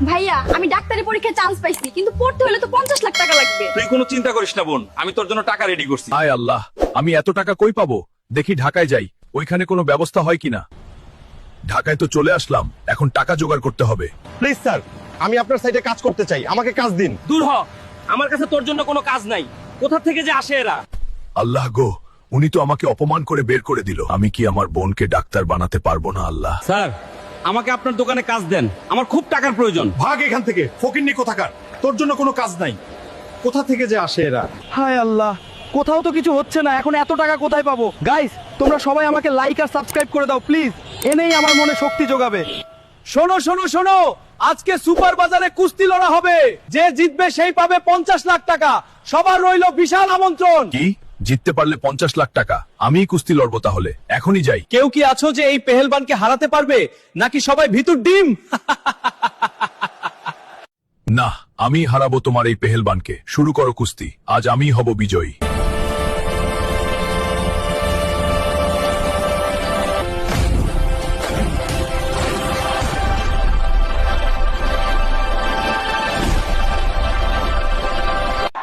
ভাইয়া আমি ডাক্তারি পরীক্ষায় চান্স পাইছি, কিন্তু পড়তে হলে তো 50 লাখ টাকা লাগবে। তুই কোনো চিন্তা করিস না বোন, আমি তোর জন্য টাকা রেডি করছি। আয় আল্লাহ, আমি এত টাকা কই পাবো? দেখি ঢাকায় যাই, ওইখানে কোনো ব্যবস্থা হয় কিনা। ঢাকায় তো চলে আসলাম, এখন টাকা জোগাড় করতে হবে। প্লিজ স্যার, আমি আপনার সাইডে কাজ করতে চাই, আমাকে কাজ দিন। দূর হ, আমার কাছে তোর জন্য কোনো কাজ নাই। কোথা থেকে যে আসে এরা? আল্লাহ গো, উনি তো আমাকে অপমান করে বের করে দিল। আমি কি আমার বোনকে ডাক্তার বানাতে পারবো না? আল্লাহ, স্যার, আমাকে আপনার দোকানে কাজ দেন, আমার খুব টাকার প্রয়োজন। ভাগ এখান থেকে, ফকিন্নি কোথাকার, তোর জন্য কোনো কাজ নাই। কোথা থেকে যে আসে এরা? হায় আল্লাহ, কোথাও তো কিছু হচ্ছে না, এখন এত টাকা কোথায় পাবো? গাইস, তোমরা সবাই আমাকে লাইক আর সাবস্ক্রাইব করে দাও প্লিজ, এনেই আমার মনে শক্তি যোগাবে। শোনো শোনো শোনো, আজকে সুপার বাজারে কুস্তি লড়া হবে, যে জিতবে সেই পাবে 50 লাখ টাকা। সবার রইল বিশাল আমন্ত্রণ। কি? জিততে পারলে 50 লাখ টাকা? আমিই কুস্তি লড়বো তাহলে, এখনই যাই। কেউ কি আছো যে এই পেহেলবানকে হারাতে পারবে, নাকি সবাই ভিতর ডিম? না, আমি হারাবো তোমার এই পেহেলবানকে। শুরু করো কুস্তি, আজ আমিই হব বিজয়ী।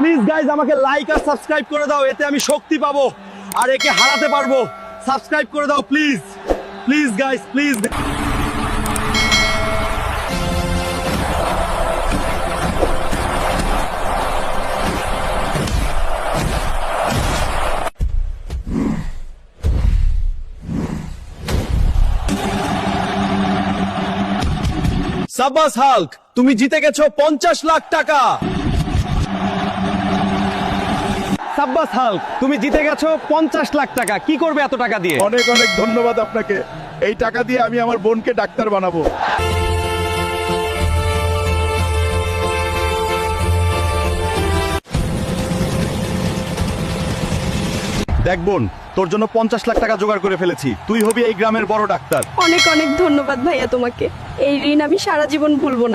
প্লিজ গাইজ, আমাকে লাইক আর সাবস্ক্রাইব করে দাও, এতে আমি শক্তি পাবো আর একে হারাতে পারবো। সাবস্ক্রাইব করে দাও প্লিজ, প্লিজ গাইজ, প্লিজ। সাব্বাস হাল্ক, তুমি জিতে গেছো 50 লাখ টাকা। সাব্বাস হাল্ক, তুমি জিতে গেছো 50 লাখ টাকা। কি করবে এত টাকা দিয়ে? অনেক অনেক ধন্যবাদ আপনাকে। এই টাকা দিয়ে আমি আমার বোনকে ডাক্তার বানাবো। দেখ বোন, তোর জন্য 50 লাখ টাকা জোগাড় করে ফেলেছি, তুই হবি এই গ্রামের বড় ডাক্তার। অনেক অনেক ধন্যবাদ ভাইয়া তোমাকে, এই ঋণ আমি সারা জীবন ভুলবো না।